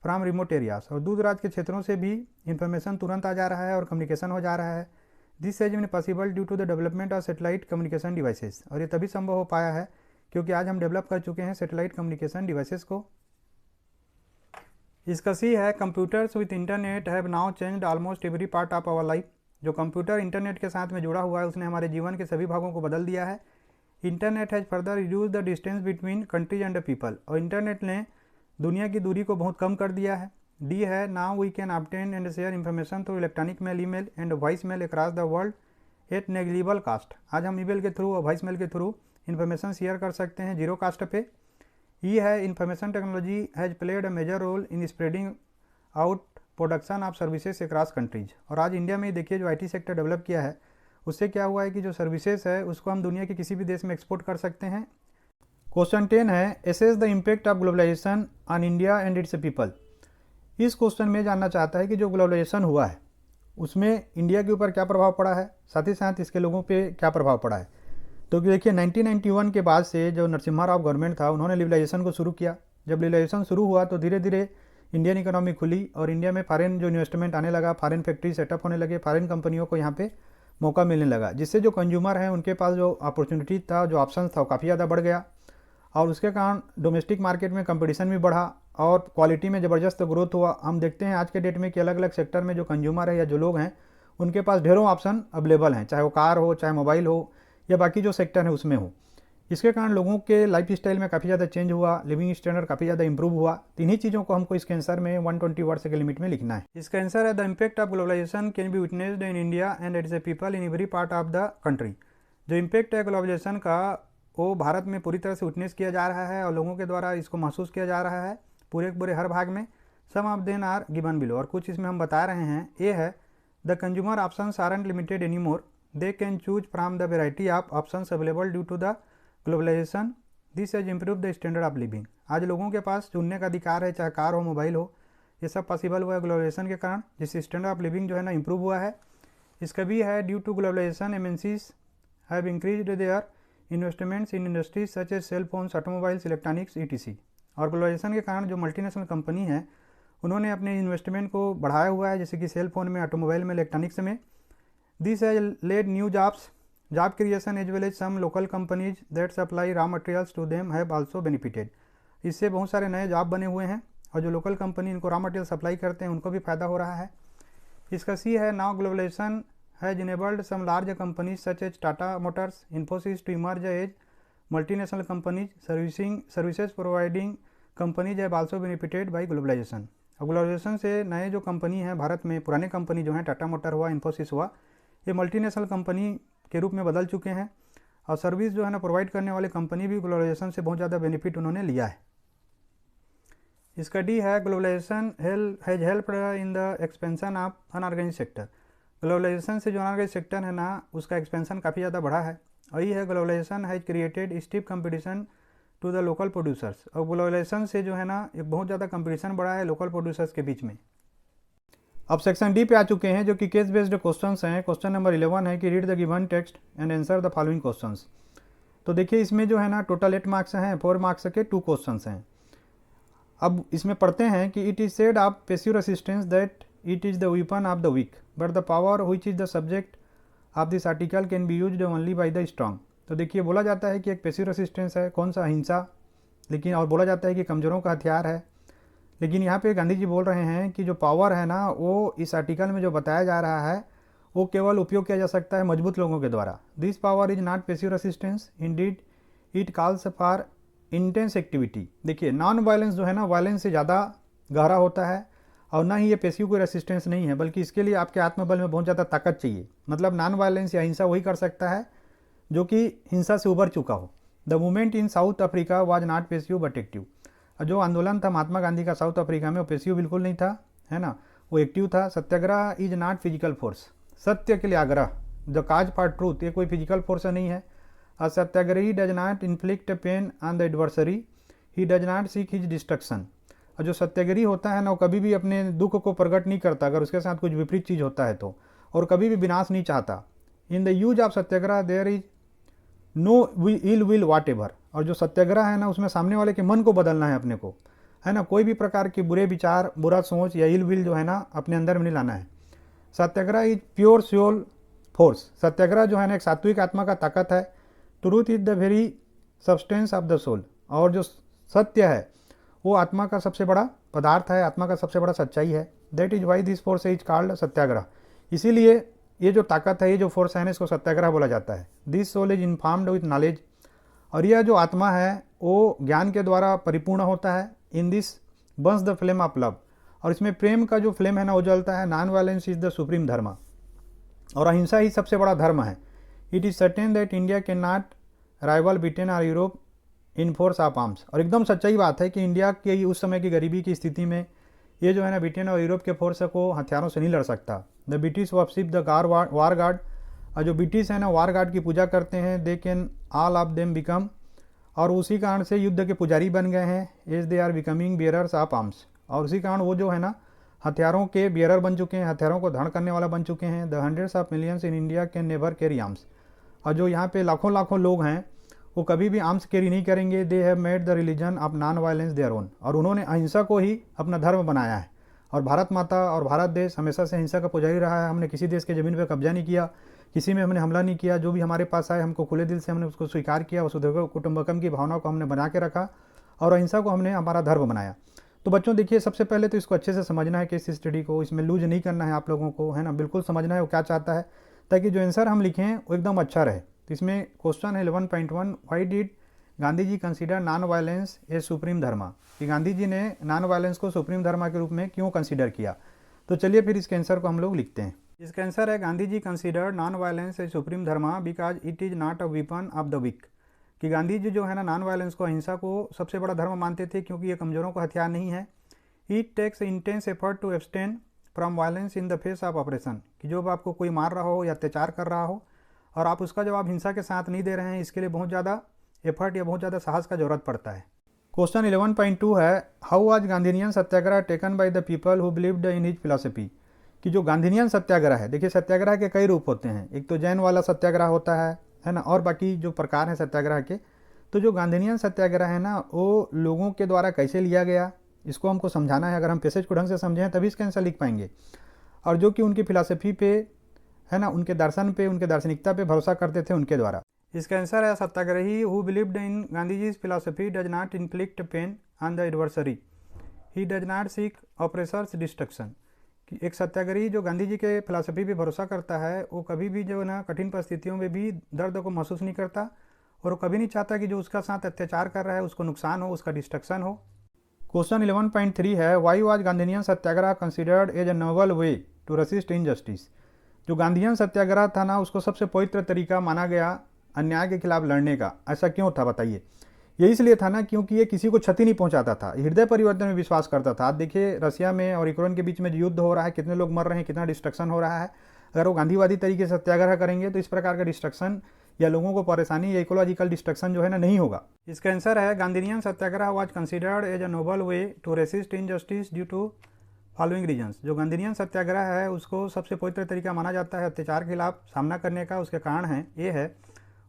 [SPEAKER 1] from remote areas. और दूर दराज के क्षेत्रों से भी इंफॉर्मेशन तुरंत आ जा रहा है और कम्युनिकेशन हो जा रहा है। This has been possible due to the development of satellite communication devices. और ये तभी संभव हो पाया है क्योंकि आज हम डेवलप कर चुके हैं सैटेलाइट कम्युनिकेशन डिवाइसेस को। इसका सी है computers with internet have now changed almost every part of our life. जो कंप्यूटर इंटरनेट के साथ में जुड़ा हुआ है, उसने हमारे जीवन के सभी भागों को बदल दिया है। Internet has further reduce the distance between countries and people. और इंटरनेट ने दुनिया की दूरी को बहुत कम कर दिया है। डी है now we can obtain and share information through electronic mail, email and voice mail across the world at negligible cost. आज हम ईमेल के थ्रू और वॉइस मेल के थ्रू इन्फॉर्मेशन शेयर कर सकते हैं जीरो कास्ट पे। ये है information technology has played a major role in spreading out production of services across countries. और आज इंडिया में देखिए जो आईटी सेक्टर डेवलप किया है, उससे क्या हुआ है कि जो सर्विसेज है उसको हम दुनिया के किसी भी देश में एक्सपोर्ट कर सकते हैं। क्वेश्चन 10 है assess the impact of globalisation on India and its people. इस क्वेश्चन में जानना चाहता है कि जो ग्लोबलाइजेशन हुआ है उसमें इंडिया के ऊपर क्या प्रभाव पड़ा है, साथ ही साथ इसके लोगों पे क्या प्रभाव पड़ा है। तो देखिए 1991 के बाद से जो नरसिम्हा राव गवर्नमेंट था, उन्होंने लिबरलाइजेशन को शुरू किया। जब लिबरलाइजेशन शुरू हुआ तो धीरे धीरे इंडियन इकोनॉमी खुली और इंडिया में फॉरेन जो इन्वेस्टमेंट आने लगा, फॉरेन फैक्ट्री सेटअप होने लगे, फॉरेन कंपनियों को यहाँ पे मौका मिलने लगा, जिससे जो कंज्यूमर हैं उनके पास जो अपॉर्चुनिटी था, जो ऑप्शन था, वो काफ़ी ज़्यादा बढ़ गया। और उसके कारण डोमेस्टिक मार्केट में कंपटीशन भी बढ़ा और क्वालिटी में ज़बरदस्त ग्रोथ हुआ। हम देखते हैं आज के डेट में कि अलग अलग सेक्टर में जो कंज्यूमर है या जो लोग हैं, उनके पास ढेरों ऑप्शन अवेलेबल हैं, चाहे वो कार हो, चाहे मोबाइल हो या बाकी जो सेक्टर है उसमें हो। इसके कारण लोगों के लाइफ स्टाइल में काफ़ी ज़्यादा चेंज हुआ, लिविंग स्टैंडर्ड काफ़ी ज़्यादा इंप्रूव हुआ। तीन ही चीज़ों को हमको इसके आंसर में 120 वर्ड्स के लिमिट में लिखना है। इसका आंसर है the impact of globalisation can be witnessed in India and its a people in every part of the country. जो इम्पैक्ट है ग्लोबलाइजेशन का, वो भारत में पूरी तरह से विटनेस किया जा रहा है और लोगों के द्वारा इसको महसूस किया जा रहा है पूरे हर भाग में। Some of them are given below. और कुछ इसमें हम बता रहे हैं। ए है the consumer options aren't limited any more, they can choose from the variety of options available due to the globalization. This has improved the standard of living. आज लोगों के पास चुनने का अधिकार है, चाहे कार हो, मोबाइल हो, ये सब पॉसिबल हुआ है ग्लोबलाइजेशन के कारण, जिससे स्टैंडर्ड ऑफ लिविंग जो है ना इंप्रूव हुआ है। इसका भी है due to globalisation MNCs have increased their investments in industries such as cell phones, automobiles, electronics, etc. और ग्लोबलाइजेशन के कारण जो मल्टीनेशनल कंपनी है उन्होंने अपने इन्वेस्टमेंट को बढ़ाया हुआ है, जैसे कि सेल फोन में, ऑटोमोबाइल में, इलेक्ट्रॉनिक्स में। This has led new job creation as well as some local companies that supply raw materials to them have also benefited. इससे बहुत सारे नए जॉब बने हुए हैं और जो लोकल कंपनी इनको रॉ मटेरियल सप्लाई करते हैं उनको भी फायदा हो रहा है। इसका सी है now globalisation has enabled some large companies such as Tata motors, Infosys to emerge as multinational companies, services providing companies have also benefited by globalization। अब ग्लोबलाइजेशन से नए जो कंपनी हैं भारत में, पुराने कंपनी जो हैं टाटा मोटर हुआ, इन्फोसिस हुआ, ये मल्टीनेशनल कंपनी के रूप में बदल चुके हैं और सर्विस जो है ना प्रोवाइड करने वाले कंपनी भी ग्लोबलाइजेशन से बहुत ज़्यादा बेनिफिट उन्होंने लिया है। इसका डी है globalisation has helped in the expansion of unorganised sector. Globalisation से जो अनऑर्गेनाइज सेक्टर है ना उसका एक्सपेंशन काफ़ी ज़्यादा बढ़ा है। और ये है globalisation has created steep competition to the local producers. और ग्लोबलाइजेशन से जो है ना एक बहुत ज़्यादा कंपटीशन बढ़ा है लोकल प्रोड्यूसर्स के बीच में। अब सेक्शन डी पे आ चुके हैं जो कि केस बेस्ड क्वेश्चंस हैं। क्वेश्चन नंबर 11 है कि read the given text and answer the following questions. तो देखिए इसमें जो है ना टोटल 8 मार्क्स हैं, 4 मार्क्स के 2 क्वेश्चंस हैं। अब इसमें पढ़ते हैं कि it is said of passive resistance that it is the weapon of the weak but the power which is the subject of this article can be used only by the strong. तो देखिए बोला जाता है कि एक पैसिव रेसिस्टेंस है, कौन सा, अहिंसा, लेकिन और बोला जाता है कि कमजोरों का हथियार है। लेकिन यहाँ पे गांधी जी बोल रहे हैं कि जो पावर है ना वो इस आर्टिकल में जो बताया जा रहा है वो केवल उपयोग किया जा सकता है मजबूत लोगों के द्वारा। This power is not passive resistance, Indeed it calls for intense activity. देखिए नॉन वायलेंस जो है ना वायलेंस से ज़्यादा गहरा होता है और ना ही ये पैसिव कोई रेसिस्टेंस नहीं है, बल्कि इसके लिए आपके आत्मबल में बहुत ज़्यादा ताकत चाहिए। मतलब नॉन वायलेंस या हिंसा वही कर सकता है जो कि हिंसा से उबर चुका हो। The movement in south Africa was not passive but active. जो आंदोलन था महात्मा गांधी का साउथ अफ्रीका में वो पैसिव बिल्कुल नहीं था, है ना, वो एक्टिव था। सत्याग्रह इज नॉट फिजिकल फोर्स। सत्य के लिए आग्रह, द काज फॉर ट्रूथ, ये कोई फिजिकल फोर्स नहीं है। A satyagrahi does not inflict pain on the adversary, he does not seek his destruction. और जो सत्याग्रही होता है ना वो कभी भी अपने दुख को प्रकट नहीं करता अगर उसके साथ कुछ विपरीत चीज़ होता है तो, और कभी भी विनाश नहीं चाहता। In the use of satyagraha there is no ill will whatever. और जो सत्याग्रह है ना उसमें सामने वाले के मन को बदलना है अपने को, है ना, कोई भी प्रकार के बुरे विचार, बुरा सोच या इल विल जो है ना अपने अंदर में नहीं लाना है। Satyagraha is pure soul force. Satyagraha जो है ना एक सात्विक आत्मा का ताकत है। Truth is the very substance of the soul. और जो सत्य है वो आत्मा का सबसे बड़ा पदार्थ है, आत्मा का सबसे बड़ा सच्चाई है। That is why this force is called satyagraha. इसीलिए ये जो ताकत है, ये जो फोर्स है ना इसको सत्याग्रह बोला जाता है। This soul is informed with knowledge. और यह जो आत्मा है वो ज्ञान के द्वारा परिपूर्ण होता है। In this Burns the flame of love. और इसमें प्रेम का जो फ्लेम है ना वो जलता है। Non violence is the supreme dharma. और अहिंसा ही सबसे बड़ा धर्म है। It is certain that India can not rival Britain और Europe in force of arms. और एकदम सच्चाई बात है कि इंडिया की उस समय की गरीबी की स्थिति में ये जो है ना ब्रिटेन और यूरोप के फोर्स को हथियारों से नहीं लड़ सकता। The British worship the war guard. और जो ब्रिटिश है ना वार गार्ड की पूजा करते हैं। They can all of them become. और उसी कारण से युद्ध के पुजारी बन गए हैं। As they are becoming bearers of arms. और उसी कारण वो जो है ना हथियारों के बियरर बन चुके हैं, हथियारों को धारण करने वाला बन चुके हैं। The hundreds of millions in India can never carry arms. और जो यहाँ पे लाखों लाखों लोग हैं वो कभी भी आर्म्स कैरी नहीं करेंगे। They have made the religion of non violence their own. और उन्होंने अहिंसा को ही अपना धर्म बनाया है। और भारत माता और भारत देश हमेशा से हिंसा का पुजारी रहा है। हमने किसी देश के ज़मीन पर कब्जा नहीं किया, किसी में हमने हमला नहीं किया। जो भी हमारे पास आए हमको खुले दिल से हमने उसको स्वीकार किया। वसुधैव कुटुंबकम की भावना को हमने बना के रखा और अहिंसा को हमने हमारा धर्म बनाया। तो बच्चों देखिए सबसे पहले तो इसको अच्छे से समझना है कि इस स्टडी को, इसमें लूज नहीं करना है आप लोगों को, है ना, बिल्कुल समझना है वो क्या चाहता है ताकि जो आंसर हम लिखें वो एकदम अच्छा रहे। तो इसमें क्वेश्चन है 11.1 why did Gandhi ji consider non violence a supreme dharma. कि गांधी जी ने नॉन वायलेंस को सुप्रीम धर्म के रूप में क्यों कंसीडर किया। तो चलिए फिर इसके आंसर को हम लोग लिखते हैं। इसका आंसर है Gandhi ji consider non violence a supreme dharma because it is not a weapon of the weak. कि गांधी जी जो है ना नॉन वायलेंस को, अहिंसा को सबसे बड़ा धर्म मानते थे क्योंकि ये कमजोरों का हथियार नहीं है। It takes intense effort to abstain from violence in the face of oppression. कि जब आपको कोई मार रहा हो या अत्याचार कर रहा हो और आप उसका जवाब हिंसा के साथ नहीं दे रहे हैं, इसके लिए बहुत ज़्यादा एफर्ट या बहुत ज़्यादा साहस का जरूरत पड़ता है। क्वेश्चन 11.2 है how was Gandhian satyagraha taken by the people who believed in his philosophy. कि जो गांधीनियन सत्याग्रह है, देखिए सत्याग्रह के कई रूप होते हैं। एक तो जैन वाला सत्याग्रह होता है ना, और बाकी जो प्रकार हैं सत्याग्रह के। तो जो गांधीनियन सत्याग्रह है ना वो लोगों के द्वारा कैसे लिया गया इसको हमको समझाना है। अगर हम पैसेज को ढंग से समझें तभी इसका आंसर लिख पाएंगे। और जो कि उनकी फिलॉसफी पे, है ना, उनके दर्शन पे, उनके दार्शनिकता पे भरोसा करते थे उनके द्वारा। इसका आंसर है satyagrahi who believed in Gandhiji's philosophy does not inflict pain on the adversary, he does not seek oppressor's destruction. कि एक सत्याग्रही जो गांधी जी के फिलॉसफी पे भरोसा करता है वो कभी भी जो है ना कठिन परिस्थितियों में भी दर्द को महसूस नहीं करता और वो कभी नहीं चाहता कि जो उसका साथ अत्याचार कर रहा है उसको नुकसान हो, उसका डिस्ट्रक्शन हो। क्वेश्चन 11.3 है, why was Gandhian satyagraha considered as a noble way to resist injustice. जो गांधीयन सत्याग्रह था ना, उसको सबसे पवित्र तरीका माना गया अन्याय के खिलाफ लड़ने का। ऐसा क्यों था बताइए? ये इसलिए था ना क्योंकि ये किसी को क्षति नहीं पहुंचाता था, हृदय परिवर्तन में विश्वास करता था। आप देखिए रसिया में और यूक्रेन के बीच में जो युद्ध हो रहा है, कितने लोग मर रहे हैं, कितना डिस्ट्रक्शन हो रहा है। अगर वो गांधीवादी तरीके से सत्याग्रह करेंगे तो इस प्रकार का डिस्ट्रक्शन या लोगों को परेशानी या इकोलॉजिकल डिस्ट्रक्शन जो है ना नहीं होगा। इसका आंसर है Gandhian satyagraha was considered as a noble way to resist injustice due to following reasons. जो गांधीनियन सत्याग्रह है उसको सबसे पवित्र तरीका माना जाता है अत्याचार के खिलाफ सामना करने का। उसके कारण है ये है,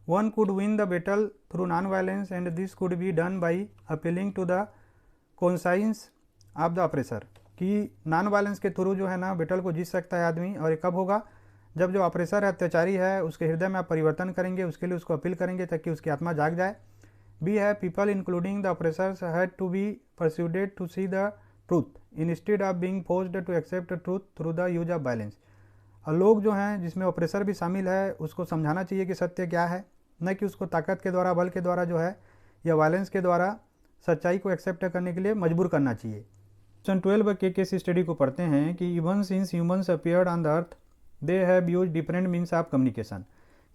[SPEAKER 1] one could win the battle through non violence and this could be done by appealing to the conscience of the oppressor. कि नॉन वायलेंस के थ्रू जो है ना बैटल को जीत सकता है आदमी। और ये कब होगा? जब जो ऑपरेसर है, अत्याचारी है, उसके हृदय में आप परिवर्तन करेंगे, उसके लिए उसको अपील करेंगे ताकि उसकी आत्मा जाग जाए। बी है, people including the oppressors had to be persuaded to see the truth instead of being forced to accept truth through the use of violence. और लोग जो हैं, जिसमें ऑपरेसर भी शामिल है, उसको समझाना चाहिए कि सत्य क्या है, न कि उसको ताकत के द्वारा, बल के द्वारा जो है या वायलेंस के द्वारा सच्चाई को एक्सेप्ट करने के लिए मजबूर करना चाहिए। क्वेश्चन 12 के केस स्टडी को पढ़ते हैं कि even since humans appeared on the earth they have use different means of communication.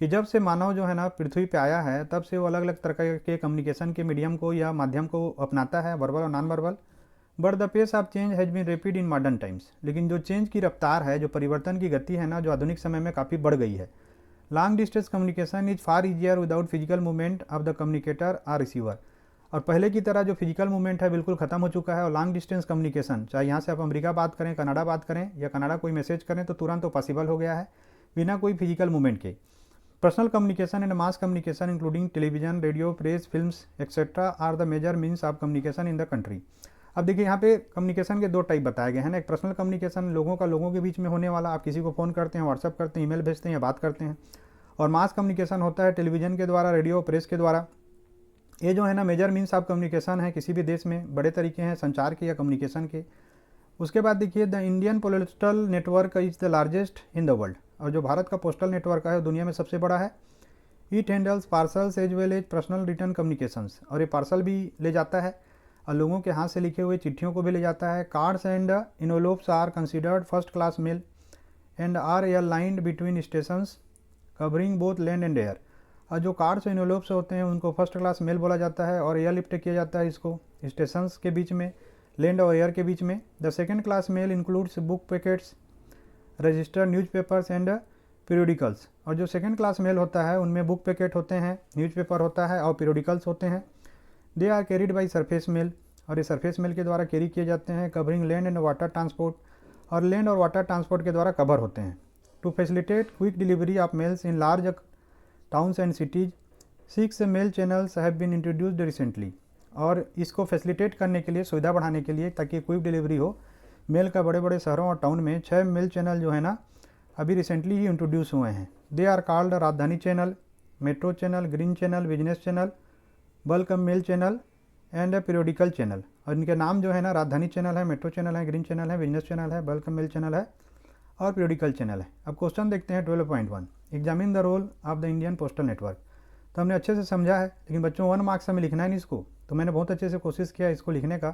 [SPEAKER 1] कि जब से मानव जो है ना पृथ्वी पे आया है, तब से वो अलग अलग तरह के कम्युनिकेशन के मीडियम को या माध्यम को अपनाता है, वर्बल और non verbal. But the pace of change has been rapid in modern times. लेकिन जो चेंज की रफ्तार है, जो परिवर्तन की गति है ना, जो आधुनिक समय में काफ़ी बढ़ गई है। Long distance communication is far easier without physical movement of the communicator और रिसीवर। और पहले की तरह जो फिजिकल मूवमेंट है बिल्कुल खत्म हो चुका है। और लॉन्ग डिस्टेंस कम्युनिकेशन, चाहे यहाँ से आप अमेरिका बात करें, कनाडा बात करें या कनाडा कोई मैसेज करें, तो तुरंत तो पॉसिबल हो गया है बिना कोई फिजिकल मूवमेंट के। Personal communication and mass communication including television, radio, press, films etcetera are the major means of communication in the country. अब देखिए यहाँ पे कम्युनिकेशन के दो टाइप बताए गए हैं ना। एक पर्सनल कम्युनिकेशन, लोगों का लोगों के बीच में होने वाला, आप किसी को फ़ोन करते हैं, व्हाट्सअप करते हैं, ईमेल भेजते हैं या बात करते हैं। और मास कम्युनिकेशन होता है टेलीविज़न के द्वारा, रेडियो, प्रेस के द्वारा। ये जो है ना मेजर मीन्स ऑफ कम्युनिकेशन है किसी भी देश में, बड़े तरीके हैं संचार के या कम्युनिकेशन के। उसके बाद देखिए the Indian postal network is the largest in the world. और जो भारत का पोस्टल नेटवर्क है वो दुनिया में सबसे बड़ा है। It handles parcels as well as personal written communications. और ये पार्सल भी ले जाता है और लोगों के हाथ से लिखे हुए चिट्ठियों को भी ले जाता है। Cards and envelopes are considered first class mail and are air lined between stations covering both land and air. और जो कार्ड्स इनोलोप्स होते हैं उनको फर्स्ट क्लास मेल बोला जाता है और एयर लिफ्ट किया जाता है इसको स्टेशंस के बीच में, लैंड और एयर के बीच में। The second class mail includes book packets, registered newspapers and periodicals. और जो सेकेंड क्लास मेल होता है उनमें बुक पैकेट होते हैं, न्यूज़पेपर होता है और पीरियडिकल्स होते हैं। They are carried by surface mail. और ये सरफेस मेल के द्वारा कैरी किए जाते हैं। Covering land and water transport. और लैंड और वाटर ट्रांसपोर्ट के द्वारा कवर होते हैं। To facilitate quick delivery of mails in large towns and cities 6 mail channels have been introduced recently. और इसको फैसिलिटेट करने के लिए, सुविधा बढ़ाने के लिए, ताकि क्विक डिलीवरी हो मेल का बड़े बड़े शहरों और टाउन में, 6 मेल चैनल जो है ना अभी रिसेंटली ही इंट्रोड्यूस हुए हैं। They are called Rajdhani channel, metro channel, green channel, business channel, bulk mail channel and periodical channel. और इनके नाम जो है ना राजधानी चैनल है, मेट्रो चैनल है, ग्रीन चैनल है, बिजनेस चैनल है, बल्क मेल चैनल है और पीरियडिकल चैनल है। अब क्वेश्चन देखते हैं 12.1, examine the role of the Indian postal network. तो हमने अच्छे से समझा है, लेकिन बच्चों 1 मार्क्स हमें लिखना है नहीं इसको। तो मैंने बहुत अच्छे से कोशिश किया इसको लिखने का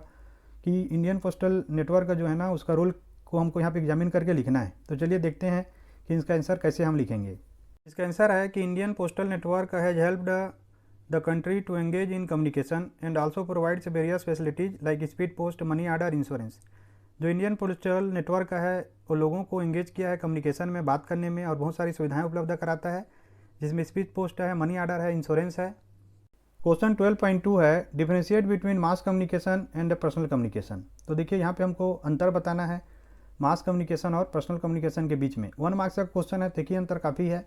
[SPEAKER 1] कि इंडियन पोस्टल नेटवर्क का जो है ना उसका रोल को हमको यहाँ पे एग्जामिन करके लिखना है। तो चलिए देखते हैं कि इसका आंसर कैसे हम लिखेंगे। इसका आंसर है कि Indian postal network has helped the country to engage in communication and also provides various facilities like speed post, money order, insurance. जो इंडियन पोस्टल नेटवर्क है वो लोगों को एंगेज किया है कम्युनिकेशन में, बात करने में, और बहुत सारी सुविधाएं उपलब्ध कराता है, जिसमें स्पीड पोस्ट है, मनी ऑर्डर है, इंश्योरेंस है। क्वेश्चन 12.2 है, differentiate between mass communication and personal communication. तो देखिए यहाँ पे हमको अंतर बताना है मास कम्युनिकेशन और पर्सनल कम्युनिकेशन के बीच में। 1 मार्क्स का क्वेश्चन है, देखिए अंतर काफ़ी है।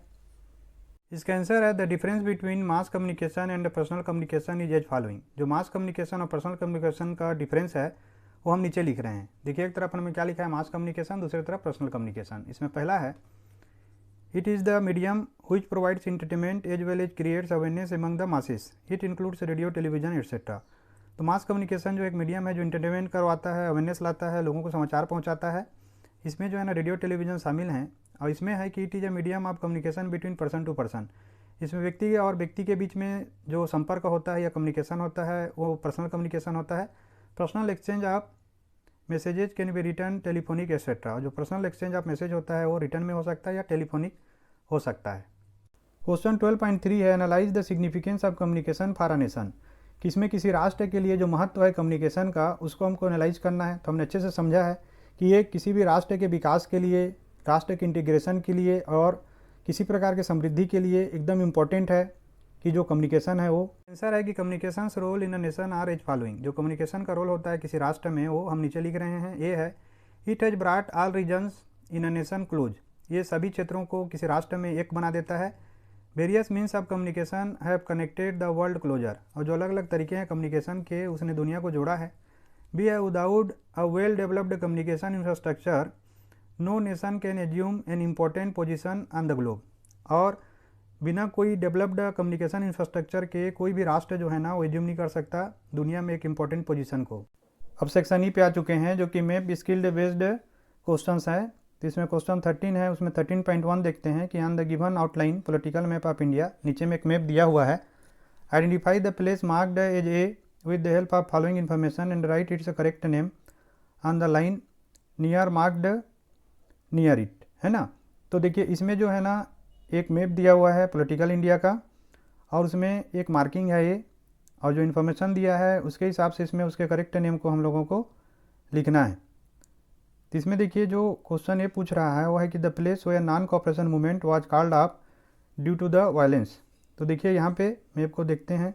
[SPEAKER 1] इसका आंसर है the difference between mass communication and personal communication is as following. जो मास कम्युनिकेशन और पर्सनल कम्युनिकेशन का डिफरेंस है वो हम नीचे लिख रहे हैं। देखिए एक तरफ हमने क्या लिखा है मास कम्युनिकेशन, दूसरी तरफ पर्सनल कम्युनिकेशन। इसमें पहला है it is the medium which provides entertainment as well as creates awareness among the masses. It includes radio, television etcetera. तो मास कम्युनिकेशन जो एक मीडियम है जो एंटरटेनमेंट करवाता है, अवेयरनेस लाता है, लोगों को समाचार पहुँचाता है। इसमें जो है ना रेडियो, टेलीविजन शामिल हैं। और इसमें है कि it is a medium of communication between person to person. इसमें व्यक्ति और व्यक्ति के बीच में जो संपर्क होता है या कम्युनिकेशन होता है वो पर्सनल कम्युनिकेशन होता है। Personal exchange of messages can be return telephonic etcetera. जो पर्सनल एक्सचेंज ऑफ मैसेज होता है वो रिटर्न में हो सकता है या टेलीफोनिक हो सकता है। क्वेश्चन 12.3 है analyse the significance of communication for a nation. कि इसमें किसी राष्ट्र के लिए जो महत्व है कम्युनिकेशन का उसको हमको एनालाइज करना है। तो हमने अच्छे से समझा है कि ये किसी भी राष्ट्र के विकास के लिए, राष्ट्र के इंटीग्रेशन के लिए और किसी प्रकार के समृद्धि के लिए एकदम इम्पोर्टेंट है कि जो कम्युनिकेशन है वो। आंसर है कि communication role in a nation are as following. जो कम्युनिकेशन का रोल होता है किसी राष्ट्र में वो हम नीचे लिख रहे हैं। ये है it has brought all regions in a nation close. ये सभी क्षेत्रों को किसी राष्ट्र में एक बना देता है। Various means of communication have connected the world closer. और जो अलग अलग तरीके हैं कम्युनिकेशन के उसने दुनिया को जोड़ा है। बी है without a well developed communication infrastructure no nation can assume an important position on the globe. और बिना कोई डेवलप्ड कम्युनिकेशन इंफ्रास्ट्रक्चर के कोई भी राष्ट्र जो है ना वो एज्यूम नहीं कर सकता दुनिया में एक इम्पोर्टेंट पोजीशन को। अब सेक्शन ई पे आ चुके हैं जो कि मैप स्किल्ड बेस्ड क्वेश्चंस है। तो इसमें क्वेश्चन 13 है, उसमें 13.1 देखते हैं कि on the given outline political map of India. नीचे में एक मैप दिया हुआ है। Identify the place marked as A with the help of following information and write its correct name on the line near marked near it, है ना। तो देखिए इसमें जो है ना एक मैप दिया हुआ है पॉलिटिकल इंडिया का और उसमें एक मार्किंग है ये, और जो इन्फॉर्मेशन दिया है उसके हिसाब से इसमें उसके करेक्ट नेम को हम लोगों को लिखना है। तो इसमें देखिए जो क्वेश्चन ये पूछ रहा है वो है कि the place where non cooperation movement was called off due to the violence. तो देखिए यहाँ पे मैप को देखते हैं,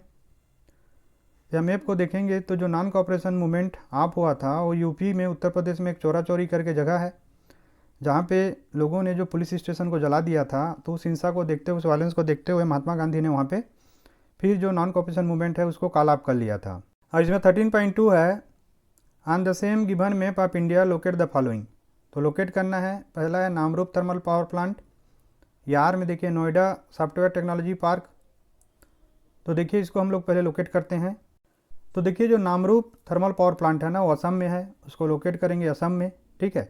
[SPEAKER 1] या मैप को देखेंगे तो जो नॉन कोऑपरेशन मूवमेंट आप हुआ था वो यूपी में उत्तर प्रदेश में एक चोरा चोरी करके जगह है जहाँ पे लोगों ने जो पुलिस स्टेशन को जला दिया था। तो उस हिंसा को देखते हुए, उस वायलेंस को देखते हुए महात्मा गांधी ने वहाँ पे फिर जो नॉन कोऑपरेशन मूवमेंट है उसको कॉल ऑफ कर लिया था। और इसमें 13.2 है on the same given map of India locate the following. तो लोकेट करना है, पहला है नामरूप थर्मल पावर प्लांट, यार में देखिए नोएडा सॉफ्टवेयर टेक्नोलॉजी पार्क। तो देखिए इसको हम लोग पहले लोकेट करते हैं। तो देखिए जो नामरूप थर्मल पावर प्लांट है ना वो असम में है, उसको लोकेट करेंगे असम में, ठीक है।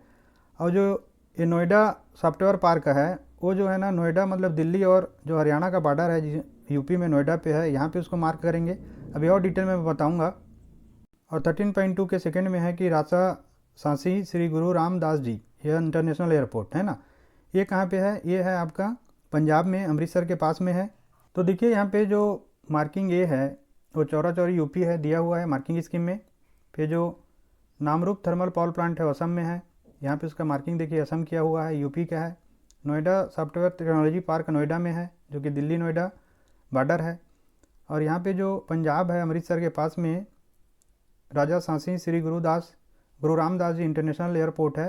[SPEAKER 1] और जो ये नोएडा सॉफ्टवेयर पार्क है वो जो है ना नोएडा मतलब दिल्ली और जो हरियाणा का बॉर्डर है यूपी में नोएडा पे है, यहाँ पे उसको मार्क करेंगे। अभी और डिटेल में बताऊँगा। और 13.2 के सेकंड में है कि राजा सांसी श्री गुरु रामदास जी, यह इंटरनेशनल एयरपोर्ट है ना, ये कहाँ पे है? ये है आपका पंजाब में, अमृतसर के पास में है। तो देखिए यहाँ पे जो मार्किंग ये है वो चौरा चौरी यूपी है, दिया हुआ है मार्किंग स्कीम में। फिर जो नामरूप थर्मल पावर प्लांट है वो असम में है, यहाँ पे उसका मार्किंग देखिए असम किया हुआ है, यूपी का है। Noida software technology park Noida में है जो कि दिल्ली नोएडा बॉर्डर है। और यहाँ पे जो पंजाब है अमृतसर के पास में राजा सांसी श्री गुरु रामदास जी इंटरनेशनल एयरपोर्ट है,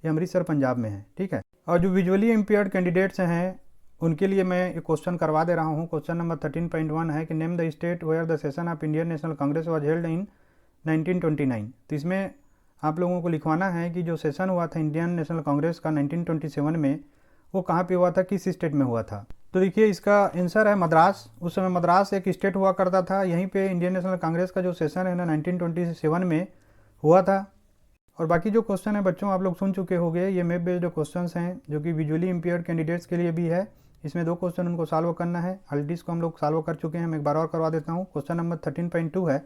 [SPEAKER 1] ये अमृतसर पंजाब में है, ठीक है। और जो विजुअली इम्पेयर्ड कैंडिडेट्स हैं उनके लिए मैं एक क्वेश्चन करवा दे रहा हूँ। क्वेश्चन नंबर 13.1 है कि name the state where the session of Indian National Congress was held in 1929। तो इसमें आप लोगों को लिखवाना है कि जो सेशन हुआ था इंडियन नेशनल कांग्रेस का 1927 में वो कहाँ पे हुआ था, किस स्टेट में हुआ था। तो देखिए इसका आंसर है मद्रास। उस समय मद्रास एक स्टेट हुआ करता था, यहीं पे इंडियन नेशनल कांग्रेस का जो सेशन है ना 1927 में हुआ था। और बाकी जो क्वेश्चन है बच्चों आप लोग सुन चुके होंगे, ये मैप बेस्ड क्वेश्चन हैं जो कि विजुअली इम्पेयर्ड कैंडिडेट्स के लिए भी है। इसमें 2 क्वेश्चन उनको सॉल्व करना है, ऑलरेडी इसको हम लोग सॉल्व कर चुके हैं, मैं एक बार और करवा देता हूँ। क्वेश्चन नंबर 13.2 है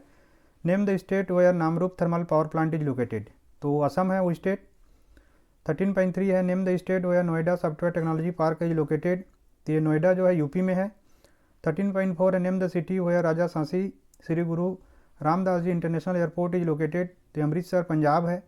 [SPEAKER 1] name the state where Namrup thermal power plant is located. तो असम है वो स्टेट। 13.3 है name the state where Noida software technology park is located. तो ये नोएडा जो है यूपी में है। 13.4 है name the city where Raja Sansi Shri Guru Ramdas ji international airport is located. तो अमृतसर पंजाब है।